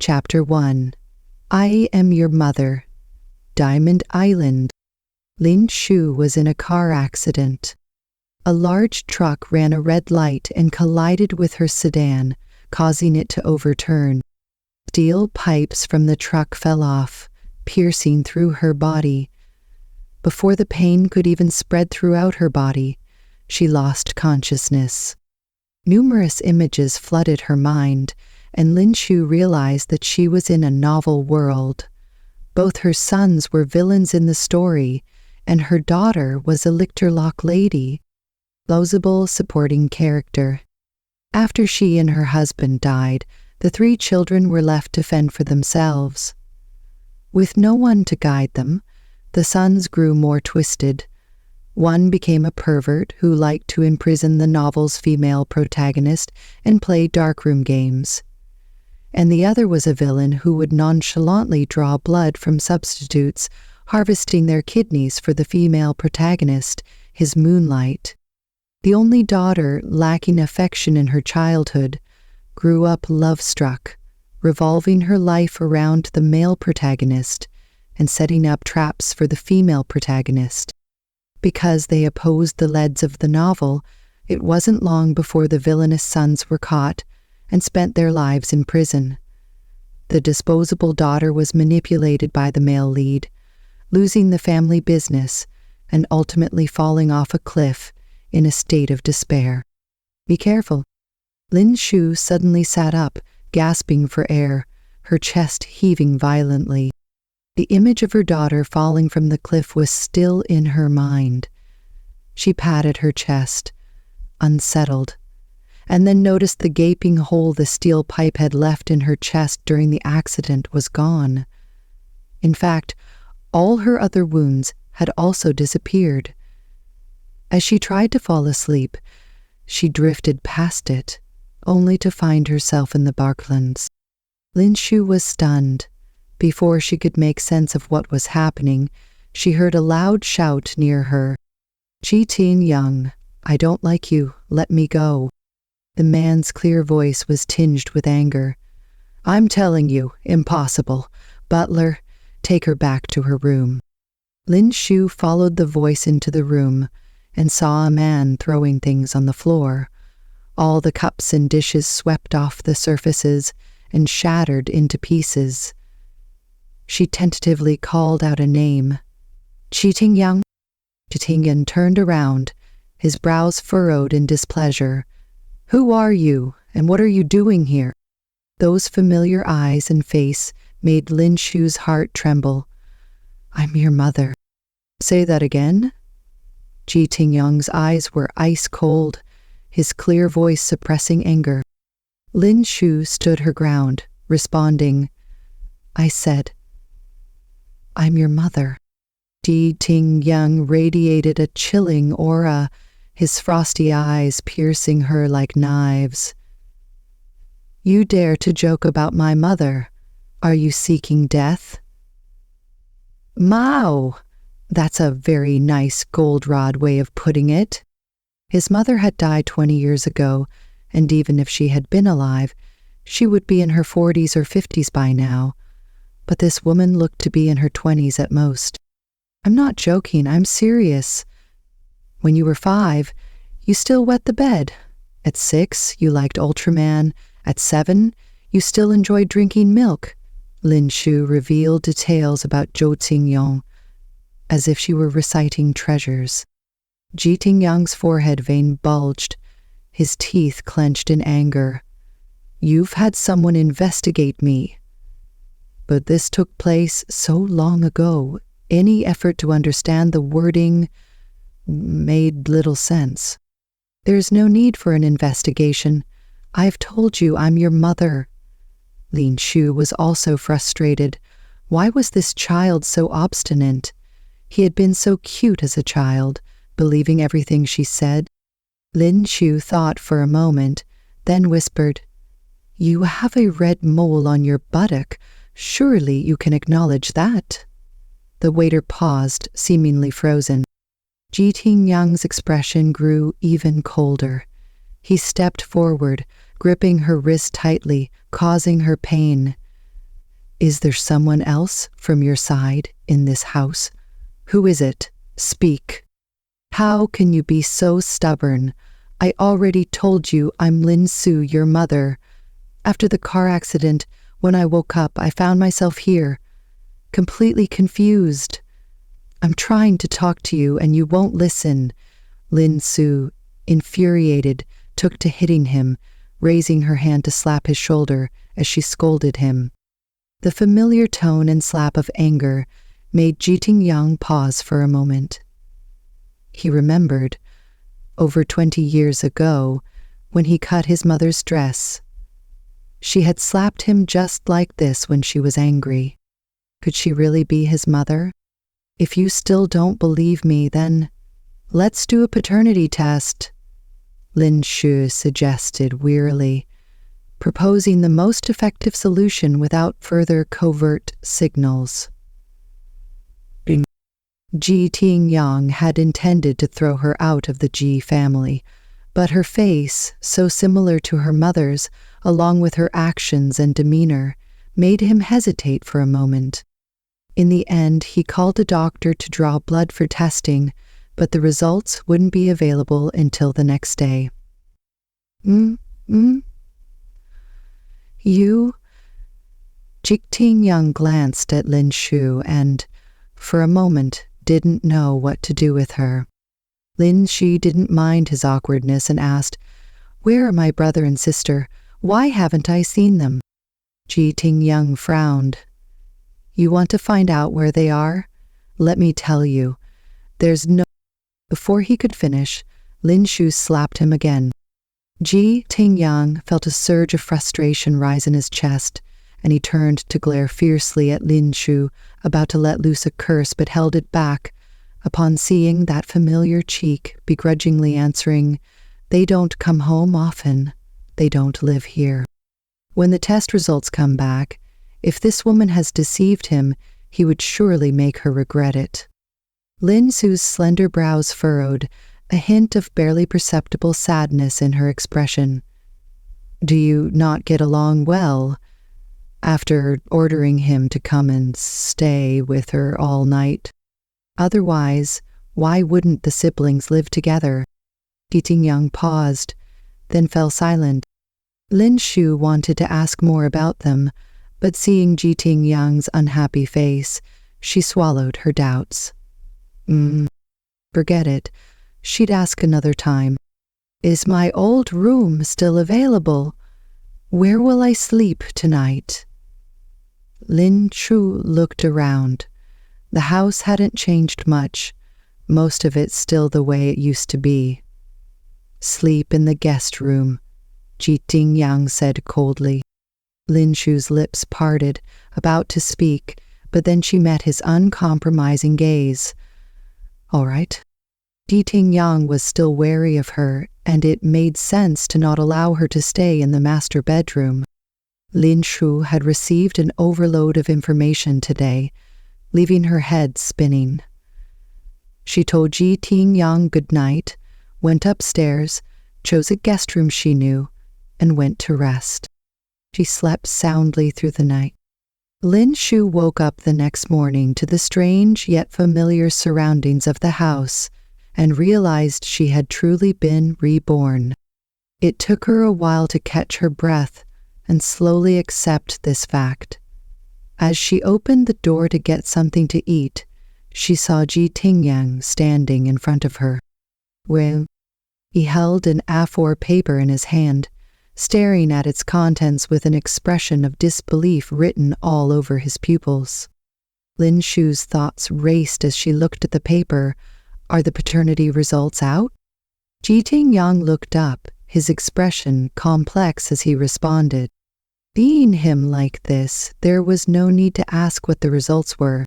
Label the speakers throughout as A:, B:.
A: Chapter 1. I Am Your Mother. Diamond Island. Lin Shu was in a car accident. A large truck ran a red light and collided with her sedan, causing it to overturn. Steel pipes from the truck fell off, piercing through her body. Before the pain could even spread throughout her body, she lost consciousness. Numerous images flooded her mind, and Lin Shu realized that she was in a novel world. Both her sons were villains in the story, and her daughter was a Lichterlock lady, plausible supporting character. After she and her husband died, the 3 children were left to fend for themselves. With no one to guide them, the sons grew more twisted. One became a pervert who liked to imprison the novel's female protagonist and play darkroom games. And the other was a villain who would nonchalantly draw blood from substitutes, harvesting their kidneys for the female protagonist, his Moonlight. The only daughter, lacking affection in her childhood, grew up love-struck, revolving her life around the male protagonist and setting up traps for the female protagonist. Because they opposed the leads of the novel, it wasn't long before the villainous sons were caught and spent their lives in prison. The disposable daughter was manipulated by the male lead, losing the family business and ultimately falling off a cliff in a state of despair. Be careful. Lin Shu suddenly sat up, gasping for air, her chest heaving violently. The image of her daughter falling from the cliff was still in her mind. She patted her chest, unsettled, and then noticed the gaping hole the steel pipe had left in her chest during the accident was gone. In fact, all her other wounds had also disappeared. As she tried to fall asleep, she drifted past it, only to find herself in the Barklands. Lin Shu was stunned. Before she could make sense of what was happening, she heard a loud shout near her. "Ji-Ting Young, I don't like you, let me go." The man's clear voice was tinged with anger. "I'm telling you, impossible. Butler, take her back to her room." Lin Shu followed the voice into the room and saw a man throwing things on the floor. All the cups and dishes swept off the surfaces and shattered into pieces. She tentatively called out a name. "Ji-Ting Young." Ji-Ting Young turned around, his brows furrowed in displeasure. "Who are you, and what are you doing here?" Those familiar eyes and face made Lin Shu's heart tremble. "I'm your mother." "Say that again?" Ji-Ting Young's eyes were ice cold, his clear voice suppressing anger. Lin Shu stood her ground, responding, "I said, I'm your mother." Ji-Ting Young radiated a chilling aura, his frosty eyes piercing her like knives. "You dare to joke about my mother? Are you seeking death?" "Mao! That's a very nice goldenrod way of putting it." His mother had died 20 years ago, and even if she had been alive, she would be in her 40s or 50s by now. But this woman looked to be in her 20s at most. "I'm not joking, I'm serious. When you were 5, you still wet the bed. At 6, you liked Ultraman. At 7, you still enjoyed drinking milk." Lin Shu revealed details about Zhou Tingyong, as if she were reciting treasures. Ji-Ting Young's forehead vein bulged, his teeth clenched in anger. "You've had someone investigate me. But this took place so long ago, any effort to understand the wording made little sense. There's no need for an investigation. I've told you I'm your mother." Lin Shu was also frustrated. Why was this child so obstinate? He had been so cute as a child, believing everything she said. Lin Shu thought for a moment, then whispered, "You have a red mole on your buttock. Surely you can acknowledge that." The waiter paused, seemingly frozen. Ji-Ting Young's expression grew even colder. He stepped forward, gripping her wrist tightly, causing her pain. Is there someone else from your side in this house? Who is it? Speak. How can you be so stubborn? I already told you I'm Lin Su, your mother. After the car accident, when I woke up, I found myself here, completely confused. I'm trying to talk to you and you won't listen. Lin Su, infuriated, took to hitting him, raising her hand to slap his shoulder as she scolded him. The familiar tone and slap of anger made Ji-Ting-Yang pause for a moment. He remembered, over 20 years ago, when he cut his mother's dress. She had slapped him just like this when she was angry. Could she really be his mother? If you still don't believe me, then let's do a paternity test, Lin Shu suggested wearily, proposing the most effective solution without further covert signals. Ji-Ting-Yang had intended to throw her out of the Ji family, but her face, so similar to her mother's, along with her actions and demeanor, made him hesitate for a moment. In the end, he called a doctor to draw blood for testing, but the results wouldn't be available until the next day. You? Ji-Ting-Yang glanced at Lin Shu and, for a moment, didn't know what to do with her. Lin Shi didn't mind his awkwardness and asked, "Where are my brother and sister? Why haven't I seen them?" Ji-Ting-Yang frowned. "You want to find out where they are? Let me tell you, there's no—" Before he could finish, Lin Shu slapped him again. Ji-Ting-Yang felt a surge of frustration rise in his chest, and he turned to glare fiercely at Lin Shu, about to let loose a curse but held it back, upon seeing that familiar cheek begrudgingly answering, "They don't come home often. They don't live here." When the test results come back, if this woman has deceived him, he would surely make her regret it. Lin Su's slender brows furrowed, a hint of barely perceptible sadness in her expression. "Do you not get along well?" After ordering him to come and stay with her all night. Otherwise, why wouldn't the siblings live together? Ji-Ting-Yang paused, then fell silent. Lin Shu wanted to ask more about them, but seeing Ji-Ting-Yang's unhappy face, she swallowed her doubts. Forget it. She'd ask another time. "Is my old room still available? Where will I sleep tonight?" Lin Shu looked around. The house hadn't changed much, most of it still the way it used to be. "Sleep in the guest room," Ji-Ting-Yang said coldly. Lin Shu's lips parted, about to speak, but then she met his uncompromising gaze. All right. Ji-Ting-Yang was still wary of her, and it made sense to not allow her to stay in the master bedroom. Lin Shu had received an overload of information today, leaving her head spinning. She told Ji-Ting-Yang good night, went upstairs, chose a guest room she knew, and went to rest. She slept soundly through the night. Lin Shu woke up the next morning to the strange yet familiar surroundings of the house and realized she had truly been reborn. It took her a while to catch her breath and slowly accept this fact. As she opened the door to get something to eat, she saw Ji-Ting-Yang standing in front of her. Well, he held an A4 paper in his hand, staring at its contents with an expression of disbelief written all over his pupils. Lin Shu's thoughts raced as she looked at the paper. Are the paternity results out? Ji-Ting-Yang looked up, his expression complex as he responded. Being him like this, there was no need to ask what the results were.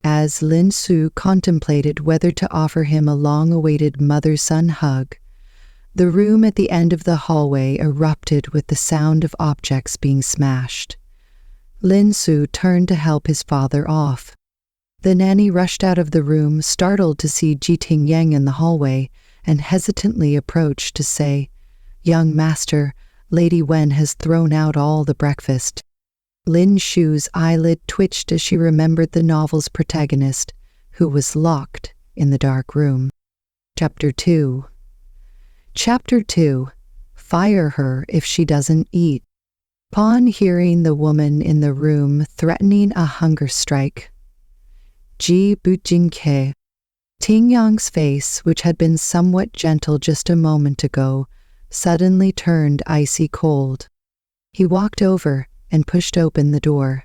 A: As Lin Su contemplated whether to offer him a long-awaited mother-son hug, the room at the end of the hallway erupted with the sound of objects being smashed. Lin Su turned to help his father off. The nanny rushed out of the room, startled to see Ji-Ting-Yang in the hallway, and hesitantly approached to say, "Young master, Lady Wen has thrown out all the breakfast." Lin Shu's eyelid twitched as she remembered the novel's protagonist, who was locked in the dark room. Chapter 2. Chapter 2. Fire her if she doesn't eat. Upon hearing the woman in the room threatening a hunger strike, Ji Bujingke, Ting Yang's face, which had been somewhat gentle just a moment ago, suddenly turned icy cold. He walked over and pushed open the door.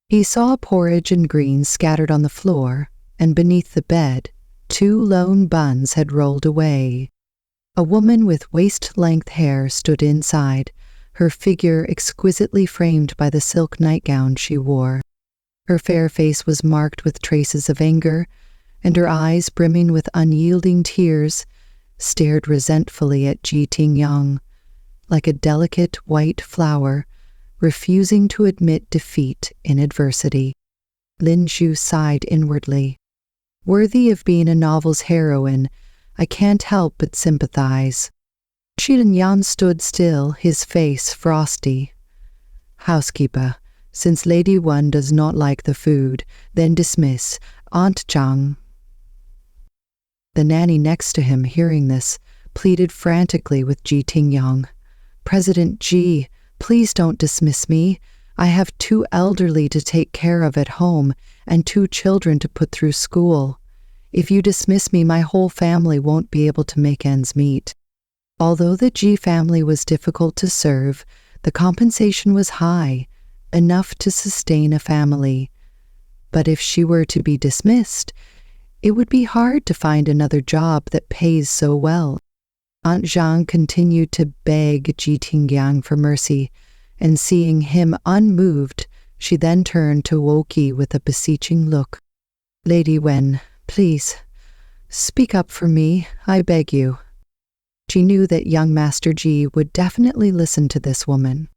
A: He saw porridge and greens scattered on the floor, and beneath the bed, 2 lone buns had rolled away. A woman with waist-length hair stood inside, her figure exquisitely framed by the silk nightgown she wore. Her fair face was marked with traces of anger, and her eyes, brimming with unyielding tears, stared resentfully at Ji Tingyang, like a delicate white flower, refusing to admit defeat in adversity. Lin Shu sighed inwardly. Worthy of being a novel's heroine, I can't help but sympathize. Ji Tingyang stood still, his face frosty. Housekeeper, since Lady One does not like the food, then dismiss Aunt Zhang. The nanny next to him, hearing this, pleaded frantically with Ji Tingyang. President Ji, please don't dismiss me. I have 2 elderly to take care of at home and 2 children to put through school. If you dismiss me, my whole family won't be able to make ends meet. Although the Ji family was difficult to serve, the compensation was high, enough to sustain a family. But if she were to be dismissed, it would be hard to find another job that pays so well. Aunt Zhang continued to beg Ji Tingyang for mercy, and seeing him unmoved, she then turned to Woki with a beseeching look. Lady Wen, please, speak up for me, I beg you. She knew that young Master Ji would definitely listen to this woman.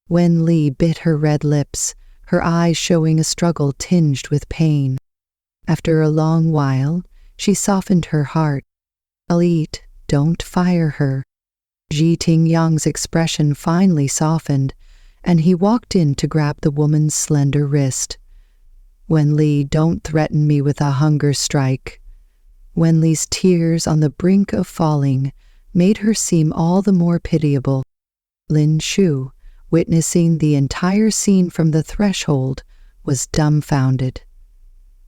A: Wen Li bit her red lips, her eyes showing a struggle tinged with pain. After a long while, she softened her heart. I'll eat, don't fire her. Ji Tingyang's expression finally softened, and he walked in to grab the woman's slender wrist. Wen Li, don't threaten me with a hunger strike. Wen Li's tears on the brink of falling made her seem all the more pitiable. Lin Shu, witnessing the entire scene from the threshold, was dumbfounded.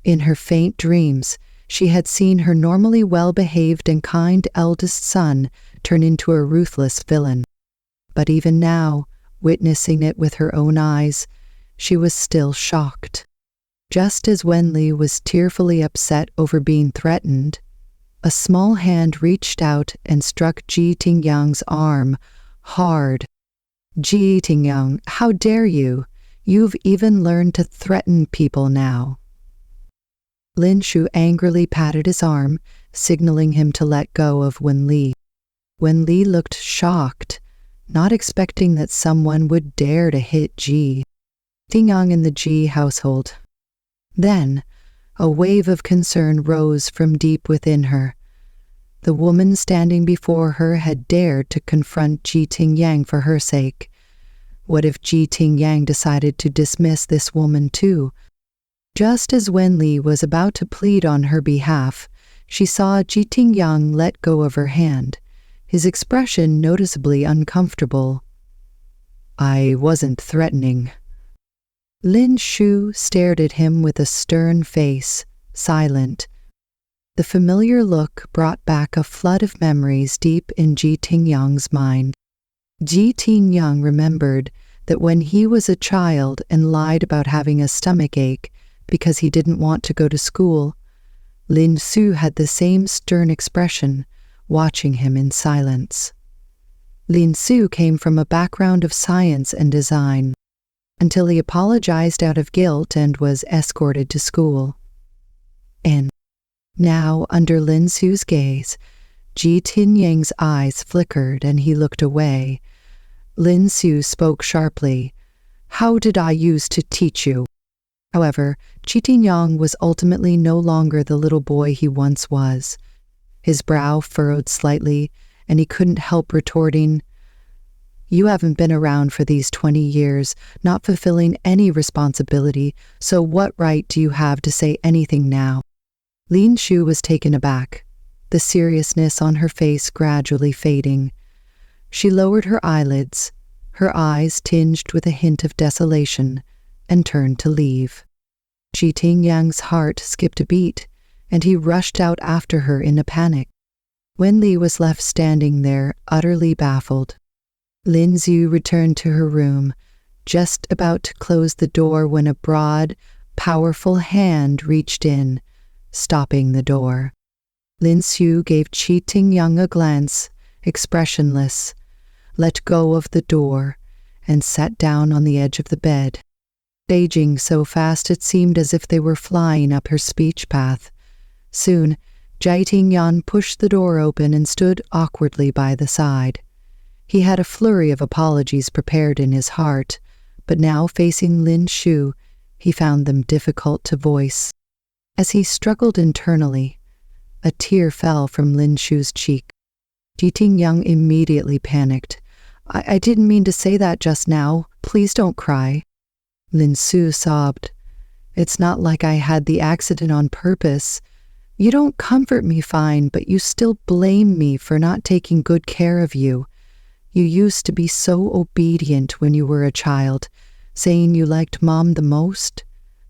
A: In her faint dreams, she had seen her normally well-behaved and kind eldest son turn into a ruthless villain. But even now, witnessing it with her own eyes, she was still shocked. Just as Wen Li was tearfully upset over being threatened, a small hand reached out and struck Ji Tingyang's arm hard. Ji Tingyang, how dare you? You've even learned to threaten people now. Lin Shu angrily patted his arm, signaling him to let go of Wen Li. Wen Li looked shocked, not expecting that someone would dare to hit Ji Tingyang in the Ji household. Then, a wave of concern rose from deep within her. The woman standing before her had dared to confront Ji Tingyang for her sake. What if Ji Tingyang decided to dismiss this woman too? Just as Wen Li was about to plead on her behalf, she saw Ji Tingyang let go of her hand, his expression noticeably uncomfortable. I wasn't threatening. Lin Shu stared at him with a stern face, silent. The familiar look brought back a flood of memories deep in Ji Tingyang's mind. Ji Tingyang remembered that when he was a child and lied about having a stomachache because he didn't want to go to school, Lin Shu had the same stern expression, watching him in silence. Lin Shu came from a background of science and design, until he apologized out of guilt and was escorted to school. And now, under Lin Shu's gaze, Ji Tingyang's eyes flickered and he looked away. Lin Shu spoke sharply. How did I use to teach you? However, Ji Tingyang was ultimately no longer the little boy he once was. His brow furrowed slightly, and he couldn't help retorting, You haven't been around for these 20 years, not fulfilling any responsibility, so what right do you have to say anything now? Lin Shu was taken aback, the seriousness on her face gradually fading. She lowered her eyelids, her eyes tinged with a hint of desolation, and turned to leave. Ji Tingyang's heart skipped a beat, and he rushed out after her in a panic. Wen Li was left standing there, utterly baffled. Lin Zhu returned to her room, just about to close the door when a broad, powerful hand reached in, stopping the door. Lin Zhu gave Ji Tingyang a glance, expressionless, let go of the door, and sat down on the edge of the bed, aging so fast it seemed as if they were flying up her speech path. Soon, Ji Tingyang pushed the door open and stood awkwardly by the side. He had a flurry of apologies prepared in his heart, but now facing Lin Shu, he found them difficult to voice. As he struggled internally, a tear fell from Lin Shu's cheek. Ji Tingyang immediately panicked. I didn't mean to say that just now. Please don't cry. Lin Shu sobbed. It's not like I had the accident on purpose. You don't comfort me fine, but you still blame me for not taking good care of you. You used to be so obedient when you were a child, saying you liked Mom the most.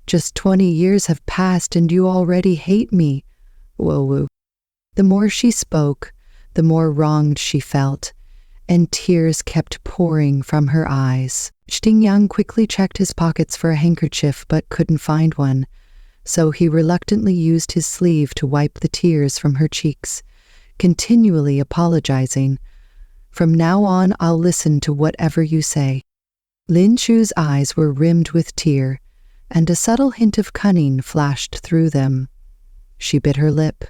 A: Just 20 years have passed and you already hate me. Whoa. The more she spoke, the more wronged she felt, and tears kept pouring from her eyes. Tingyang quickly checked his pockets for a handkerchief but couldn't find one, so he reluctantly used his sleeve to wipe the tears from her cheeks, continually apologizing. From now on, I'll listen to whatever you say. Lin Shu's eyes were rimmed with tear, and a subtle hint of cunning flashed through them. She bit her lip,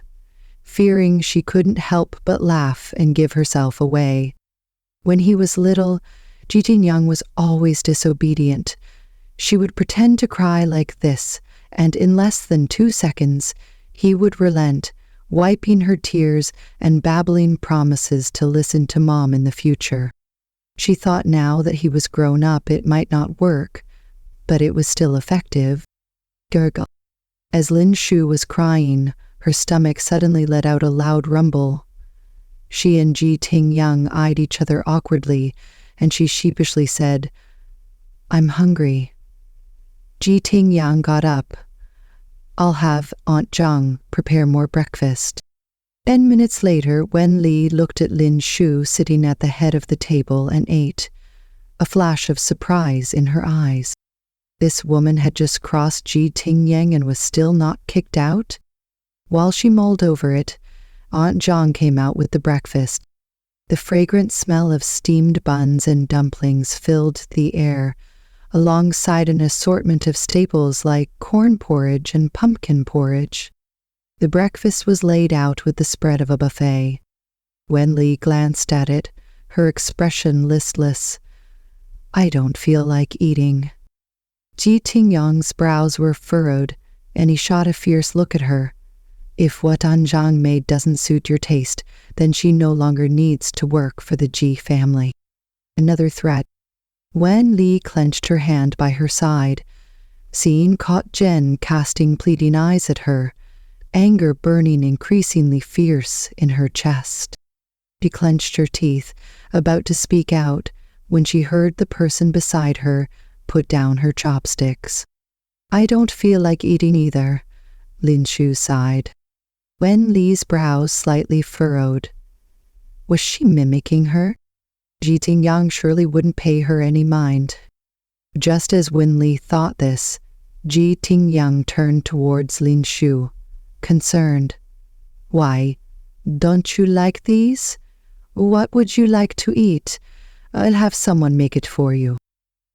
A: fearing she couldn't help but laugh and give herself away. When he was little, Ji Tingyang was always disobedient. She would pretend to cry like this, and in less than 2 seconds, he would relent, wiping her tears and babbling promises to listen to Mom in the future. She thought now that he was grown up it might not work, but it was still effective. Gurgle. As Lin Shu was crying, her stomach suddenly let out a loud rumble. She and Ji Tingyang eyed each other awkwardly, and she sheepishly said, I'm hungry. Ji Tingyang got up. I'll have Aunt Zhang prepare more breakfast. 10 minutes later, Wen Li looked at Lin Shu sitting at the head of the table and ate, a flash of surprise in her eyes. This woman had just crossed Ji Tingyang and was still not kicked out? While she mulled over it, Aunt Zhang came out with the breakfast. The fragrant smell of steamed buns and dumplings filled the air, alongside an assortment of staples like corn porridge and pumpkin porridge. The breakfast was laid out with the spread of a buffet. Wen Li glanced at it, her expression listless. I don't feel like eating. Ji Tingyang's brows were furrowed, and he shot a fierce look at her. If what Aunt Zhang made doesn't suit your taste, then she no longer needs to work for the Ji family. Another threat. Wen Li clenched her hand by her side, seeing caught Jen casting pleading eyes at her, anger burning increasingly fierce in her chest. She clenched her teeth, about to speak out, when she heard the person beside her put down her chopsticks. I don't feel like eating either, Lin Shu sighed. Wen Li's brows slightly furrowed. Was she mimicking her? Ji Tingyang surely wouldn't pay her any mind. Just as Wen Li thought this, Ji Tingyang turned towards Lin Shu, concerned. Why, don't you like these? What would you like to eat? I'll have someone make it for you.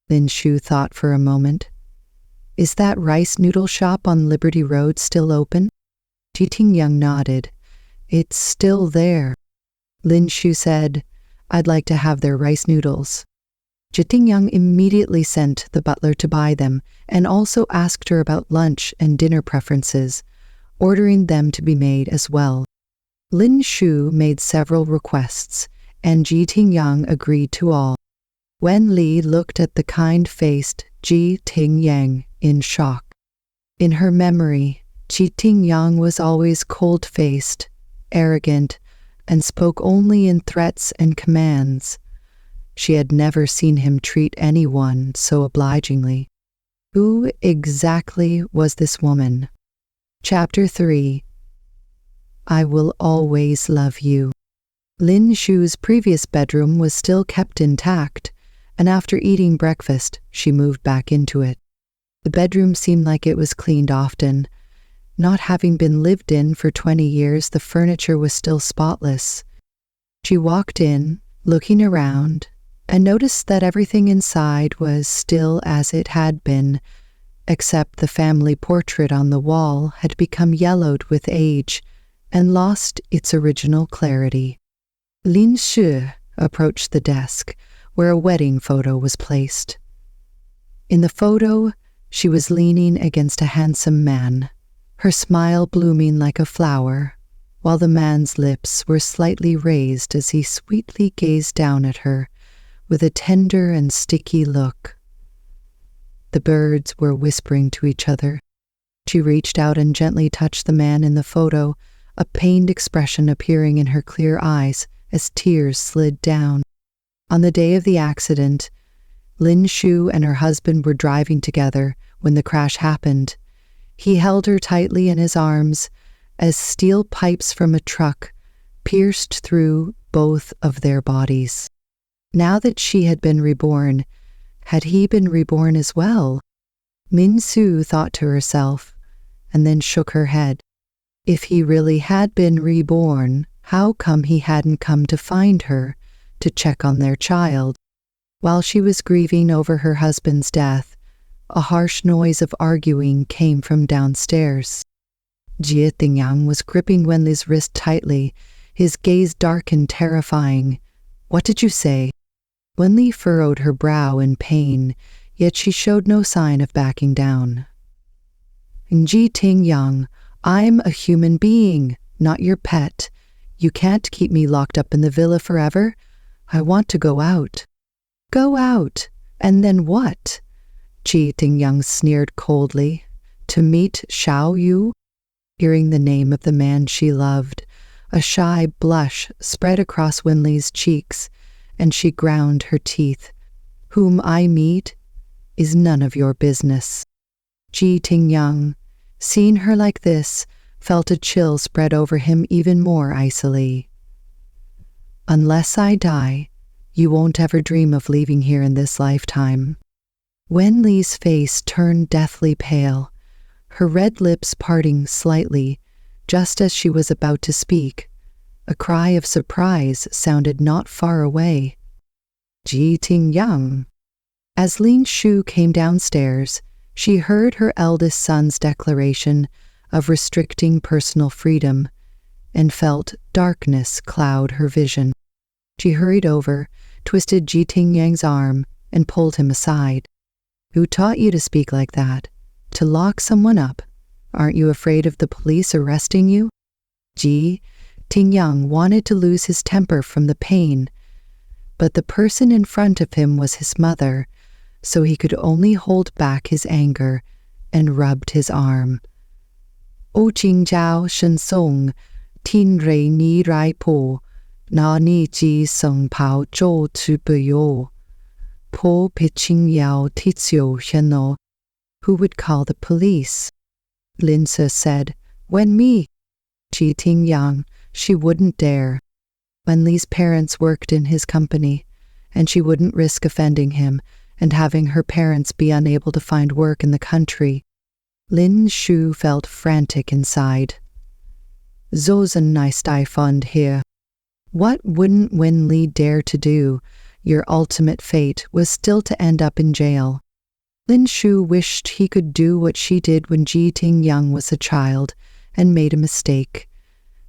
A: Lin Shu thought for a moment. Is that rice noodle shop on Liberty Road still open? Ji Tingyang nodded. It's still there. Lin Shu said, I'd like to have their rice noodles. Ji Tingyang immediately sent the butler to buy them and also asked her about lunch and dinner preferences, ordering them to be made as well. Lin Shu made several requests, and Ji Tingyang agreed to all. Wen Li looked at the kind-faced Ji Ting-yang in shock. In her memory, Ji Ting-yang was always cold-faced, arrogant, and spoke only in threats and commands. She had never seen him treat anyone so obligingly. Who exactly was this woman? Chapter 3. I Will Always Love You. Lin Shu's previous bedroom was still kept intact, and after eating breakfast, she moved back into it. The bedroom seemed like it was cleaned often. Not having been lived in for 20 years, the furniture was still spotless. She walked in, looking around, and noticed that everything inside was still as it had been, except the family portrait on the wall had become yellowed with age and lost its original clarity. Lin Shu approached the desk, where a wedding photo was placed. In the photo, she was leaning against a handsome man, her smile blooming like a flower, while the man's lips were slightly raised as he sweetly gazed down at her with a tender and sticky look. The birds were whispering to each other. She reached out and gently touched the man in the photo, a pained expression appearing in her clear eyes as tears slid down. On the day of the accident, Lin Shu and her husband were driving together when the crash happened. He held her tightly in his arms as steel pipes from a truck pierced through both of their bodies. Now that she had been reborn, had he been reborn as well? Min Su thought to herself, and then shook her head. If he really had been reborn, how come he hadn't come to find her, to check on their child? While she was grieving over her husband's death, a harsh noise of arguing came from downstairs. Jie Tingyang was gripping Wenli's wrist tightly, his gaze dark and terrifying. What did you say? Wenli furrowed her brow in pain, yet she showed no sign of backing down. Ji Tingyang, I'm a human being, not your pet. You can't keep me locked up in the villa forever. I want to go out. Go out? And then what? Ji Tingyang sneered coldly. To meet Xiao Yu? Hearing the name of the man she loved, a shy blush spread across Wenli's cheeks, and she ground her teeth. Whom I meet is none of your business. Ji Tingyang, seeing her like this, felt a chill spread over him even more icily. Unless I die, you won't ever dream of leaving here in this lifetime. Wen Li's face turned deathly pale, her red lips parting slightly, just as she was about to speak. A cry of surprise sounded not far away. Ji Tingyang. As Lin Shu came downstairs, she heard her eldest son's declaration of restricting personal freedom and felt darkness cloud her vision. She hurried over, twisted Ji Tingyang's arm, and pulled him aside. Who taught you to speak like that? To lock someone up? Aren't you afraid of the police arresting you? Ji Tingyang wanted to lose his temper from the pain, but the person in front of him was his mother, so he could only hold back his anger and rubbed his arm. O Jing Jiao Shen Song, Tin Rei Ni Rai Po, Na Ni Ji Seng Pao Zhou Tu Buyo, Po Piching Yao Tizio Heno. Who would call the police? Lin Se said, When me? Ji Tingyang, she wouldn't dare. Wen Li's parents worked in his company, and she wouldn't risk offending him and having her parents be unable to find work in the country. Lin Shu felt frantic inside. Zosen nice I fund here. What wouldn't Wen Li dare to do? Your ultimate fate was still to end up in jail. Lin Shu wished he could do what she did when Ji Tingyang was a child and made a mistake.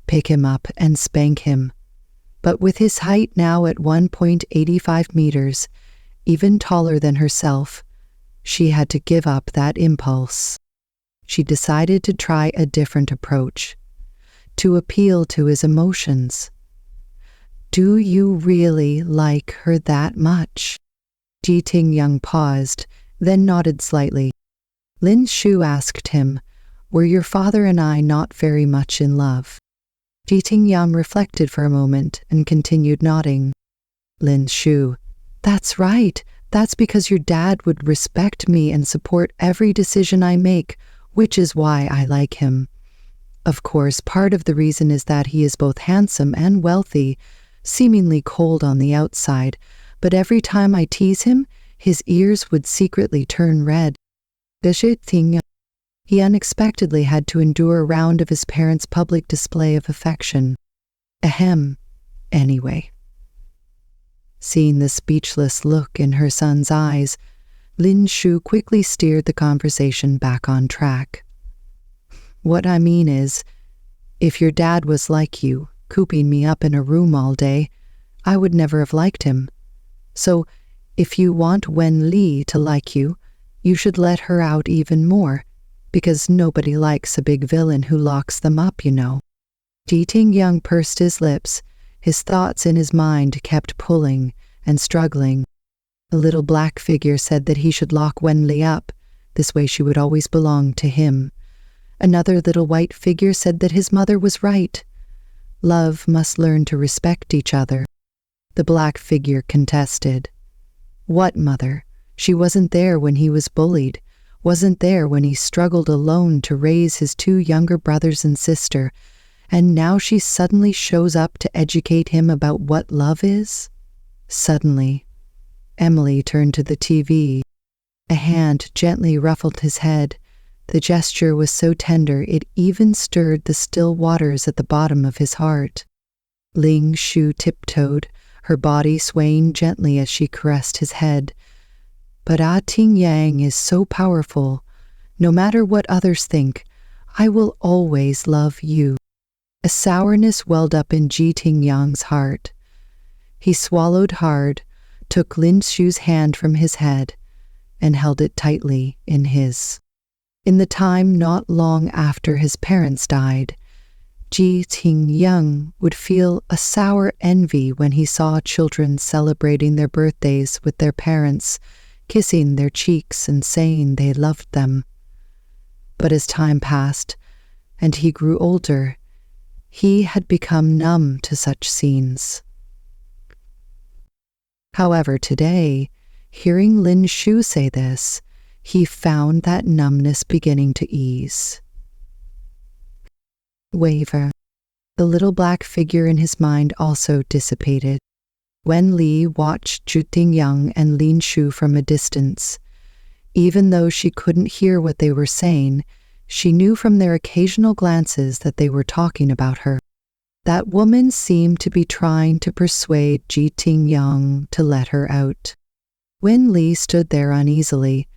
A: Pick him up and spank him. But with his height now at 1.85 meters, even taller than herself, she had to give up that impulse. She decided to try a different approach, to appeal to his emotions. Do you really like her that much? Ji Ting-young paused, then nodded slightly. Lin Shu asked him, "Were your father and I not very much in love?" Ji Ting-young reflected for a moment and continued nodding. Lin Shu, "That's right. That's because your dad would respect me and support every decision I make, which is why I like him. Of course, part of the reason is that he is both handsome and wealthy, seemingly cold on the outside, but every time I tease him, his ears would secretly turn red." He unexpectedly had to endure a round of his parents' public display of affection. Ahem. Anyway. Seeing the speechless look in her son's eyes, Lin Shu quickly steered the conversation back on track. "What I mean is, if your dad was like you, cooping me up in a room all day, I would never have liked him. So, if you want Wen Li to like you, you should let her out even more, because nobody likes a big villain who locks them up, you know." Ji Ting-young pursed his lips. His thoughts in his mind kept pulling and struggling. A little black figure said that he should lock Wen Li up. This way she would always belong to him. Another little white figure said that his mother was right. Love must learn to respect each other. The black figure contested. What mother? She wasn't there when he was bullied, wasn't there when he struggled alone to raise his 2 younger brothers and sister, and now she suddenly shows up to educate him about what love is? Suddenly, Emily turned to the TV. A hand gently ruffled his head. The gesture was so tender it even stirred the still waters at the bottom of his heart. Ling Shu tiptoed, her body swaying gently as she caressed his head. "But Ah Ting-yang is so powerful. No matter what others think, I will always love you." A sourness welled up in Ji Ting-yang's heart. He swallowed hard, took Lin Shu's hand from his head, and held it tightly in his. In the time not long after his parents died, Ji Ting-young would feel a sour envy when he saw children celebrating their birthdays with their parents, kissing their cheeks and saying they loved them. But as time passed, and he grew older, he had become numb to such scenes. However, today, hearing Lin Shu say this, he found that numbness beginning to ease. Waver. The little black figure in his mind also dissipated. Wen Li watched Ji Ting-young and Lin Shu from a distance. Even though she couldn't hear what they were saying, she knew from their occasional glances that they were talking about her. That woman seemed to be trying to persuade Ji Ting-young to let her out. Wen Li stood there uneasily,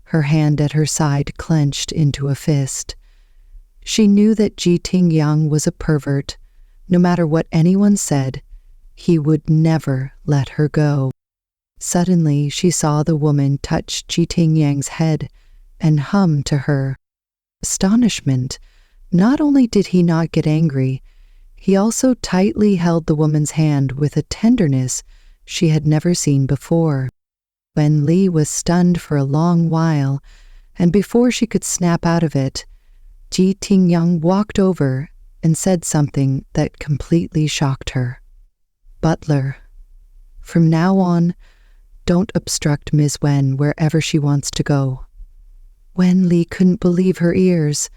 A: her hand at her side clenched into a fist. She knew that Ji Ting-young was a pervert. No matter what anyone said, he would never let her go. Suddenly, she saw the woman touch Ji Ting-yang's head and hum to her. Astonishment. Not only did he not get angry, he also tightly held the woman's hand with a tenderness she had never seen before. Wen Li was stunned for a long while, and before she could snap out of it, Ji Ting-young walked over and said something that completely shocked her. "Butler, from now on, don't obstruct Ms. Wen wherever she wants to go." Wen Li couldn't believe her ears.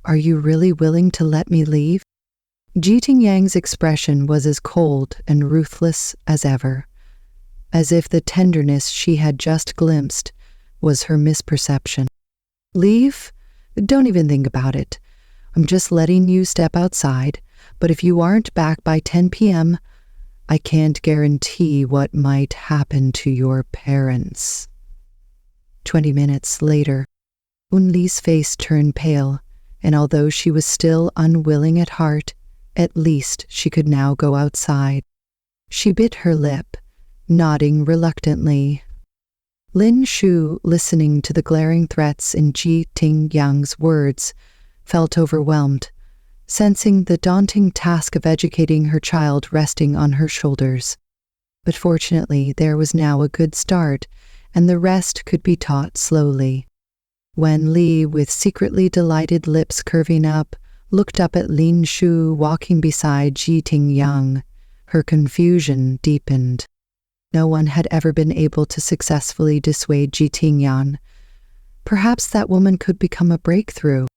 A: Are you really willing to let me leave?" Ji Ting-yang's expression was as cold and ruthless as ever, as if the tenderness she had just glimpsed was her misperception. "Leave? Don't even think about it. I'm just letting you step outside, but if you aren't back by 10 p.m., I can't guarantee what might happen to your parents." 20 minutes later, Un Li's face turned pale, and although she was still unwilling at heart, at least she could now go outside. She bit her lip, nodding reluctantly. Lin Shu, listening to the glaring threats in Ji Ting-yang's words, felt overwhelmed, sensing the daunting task of educating her child resting on her shoulders. But fortunately, there was now a good start, and the rest could be taught slowly. When Li, with secretly delighted lips curving up, looked up at Lin Shu walking beside Ji Tingyang, her confusion deepened. No one had ever been able to successfully dissuade Ji Tingyang. Perhaps that woman could become a breakthrough.